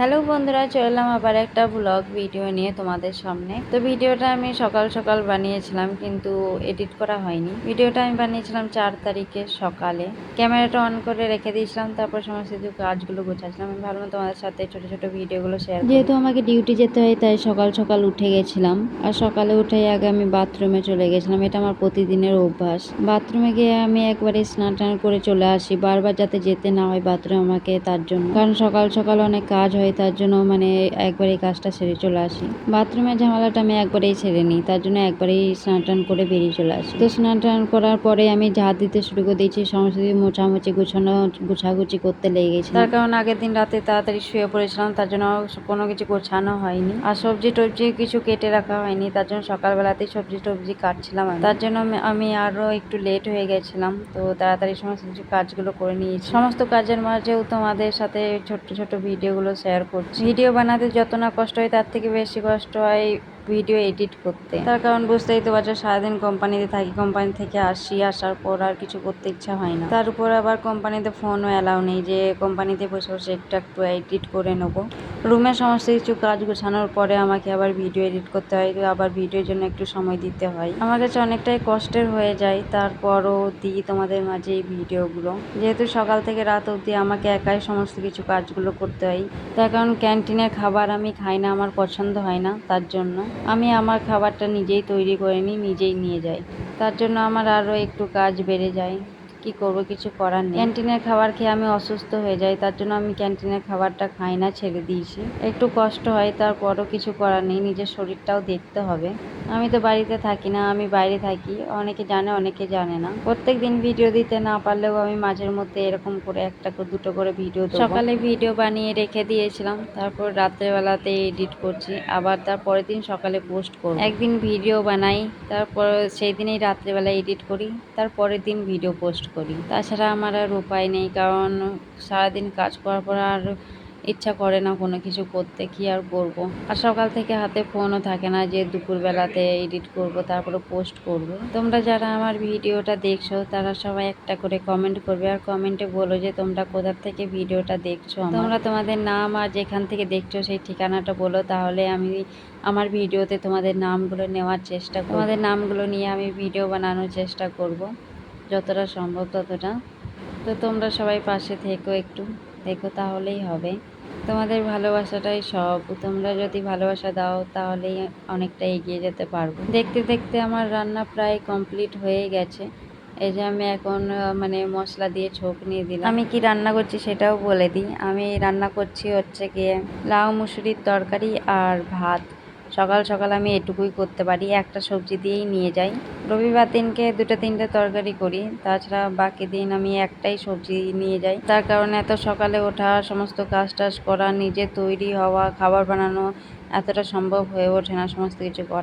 Hello বন্ধুরা, চললাম আবার একটা ব্লগ ভিডিও নিয়ে তোমাদের সামনে। তো ভিডিওটা আমি সকাল সকাল বানিয়েছিলাম, কিন্তু এডিট করা হয়নি। ভিডিওটা আমি বানিয়েছিলাম 4 তারিখে সকালে। ক্যামেরাটা অন করে রেখে দিয়েছিলাম, তারপর সমস্ত কিছু কাজগুলো গোছাচ্ছিলাম। আমি ভাবলাম তোমাদের সাথে ছোট ছোট ভিডিওগুলো শেয়ার করি। যেহেতু আমাকে ডিউটি যেতে হয়, তাই সকাল সকাল উঠে গেছিলাম। আর সকালে উঠে আগে আমি বাথরুমে চলে গেছিলাম। এটা আমার প্রতিদিনের অভ্যাস। বাথরুমে গিয়ে আমি একবারে স্নান টান করে চলে আসি, বারবার যাতে যেতে না হয় বাথরুম আমাকে, তার জন্য। কারণ সকাল সকাল অনেক কাজ হয়, তার জন্য একবার এই কাজটা সেরে চলে আসি। বাথরুমের ঝামেলাটা আমি একবারেই ছেড়ে নিই, তার জন্য একবারেই স্নান টান করে বেরিয়ে চলে আসি। তো স্নান টান করার পরে আমি ঝাড় দিতে শুরু করে দিয়েছি। সমস্ত মোছামুছি গুছাগুছি করতে লেগে গেছি, তার কারণ আগের দিন রাতে তাড়াতাড়ি শুয়ে পড়েছিলাম, তার জন্য কোনো কিছু গোছানো হয়নি। আর সবজি টবজি কিছু কেটে রাখা হয়নি, তার জন্য সকালবেলাতেই সবজি টবজি কাটছিলাম। তার জন্য আমি আরো একটু লেট হয়ে গেছিলাম। তো তাড়াতাড়ি সমস্ত কিছু কাজগুলো করে নিয়েছি। সমস্ত কাজের মাঝেও তোমাদের সাথে ছোট্ট ছোট ভিডিওগুলো শেয়ার করছি। ভিডিও বানাতে যত না কষ্ট হয়, তার থেকে বেশি কষ্ট হয় ভিডিও এডিট করতে। তার কারণ বুঝতেই তো পারছো, সারাদিন কোম্পানিতে থাকি, কোম্পানি থেকে আসার পর আর কিছু করতে ইচ্ছা হয় না। তার উপর আবার কোম্পানিতে ফোনও অ্যালাউ নেই যে কোম্পানিতে বসে বসে একটু এডিট করে নেবো। রুমের সমস্ত কিছু কাজ গোছানোর পরে আমাকে আবার ভিডিও এডিট করতে হয়, আবার ভিডিওর জন্য একটু সময় দিতে হয়। আমার কাছে অনেকটাই কষ্টের হয়ে যায়, তারপরও দিই তোমাদের মাঝে এই ভিডিওগুলো। যেহেতু সকাল থেকে রাত অবধি আমাকে একাই সমস্ত কিছু কাজগুলো করতে হয়, তার কারণ ক্যান্টিনের খাবার আমি খাই না, আমার পছন্দ হয় না। তার জন্য আমি আমার খাবারটা নিজেই তৈরি করে নিই, নিজেই নিয়ে যাই। তার জন্য আমার আরও একটু কাজ বেড়ে যায়। কি করবো, কিছু করার নেই। ক্যান্টিনের খাবার খেয়ে আমি অসুস্থ হয়ে যাই, তার জন্য আমি ক্যান্টিনের খাবারটা খাই না, ছেড়ে দিয়েছি। একটু কষ্ট হয়, তারপরও কিছু করার নেই, নিজের শরীরটাও দেখতে হবে। আমি তো বাড়িতে থাকি না, আমি বাইরে থাকি। অনেকে জানে, অনেকে জানে না। প্রত্যেক দিন ভিডিও দিতে না পারলেও আমি মাঝের মধ্যে এরকম করে একটা দুটো করে ভিডিও দেবো। সকালে ভিডিও বানিয়ে রেখে দিয়েছিলাম, তারপর রাত্রেবেলাতে এডিট করছি, আবার তার পরের দিন সকালে পোস্ট করব। একদিন ভিডিও বানাই, তারপর সেই দিনেই রাত্রেবেলা এডিট করি, তার পরের দিন ভিডিও পোস্ট করি। তাছাড়া আমার আর উপায় নেই, কারণ সারাদিন কাজ করার পর আর ইচ্ছা করে না কোনো কিছু করতে, কি আর করব। আর সকাল থেকে হাতে ফোনও থাকে না যে দুপুরবেলাতে এডিট করব তারপরে পোস্ট করব। তোমরা যারা আমার ভিডিওটা দেখছো, তারা সবাই একটা করে কমেন্ট করবে, আর কমেন্টে বলো যে তোমরা কোথা থেকে ভিডিওটা দেখছো। তোমরা তোমাদের নাম আর যেখান থেকে দেখছো সেই ঠিকানাটা বলো, তাহলে আমি আমার ভিডিওতে তোমাদের নামগুলো নেওয়ার চেষ্টা করব। তোমাদের নামগুলো নিয়ে আমি ভিডিও বানানোর চেষ্টা করব, যতটা সম্ভব ততটা। তো তোমরা সবাই পাশে থেকো, একটু দেখো, তাহলেই হবে। তোমাদের ভালোবাসাটাই সব। তোমরা যদি ভালোবাসা দাও, তাহলেই অনেকটা এগিয়ে যেতে পারবো। দেখতে দেখতে আমার রান্না প্রায় কমপ্লিট হয়ে গেছে। এই যে আমি এখন মশলা দিয়ে ছোপ নিয়ে দিলাম। আমি কি রান্না করছি সেটাও বলে দিই। আমি রান্না করছি হচ্ছে গিয়ে লাউ মুসুরির তরকারি আর ভাত। সকাল সকাল আমি এটুকুই করতে পারি, একটা সবজি দিয়েই নিয়ে যাই। রবিবার দিনকে 2-3টে তরকারি করি, তাছাড়া বাকি দিন আমি একটাই সবজি নিয়ে যাই। তার কারণে এত সকালে ওঠা, সমস্ত কাজ টাজ করা, নিজে তৈরি হওয়া, খাবার বানানো এতটা সম্ভব হয়ে ওঠে না সমস্ত কিছু করা।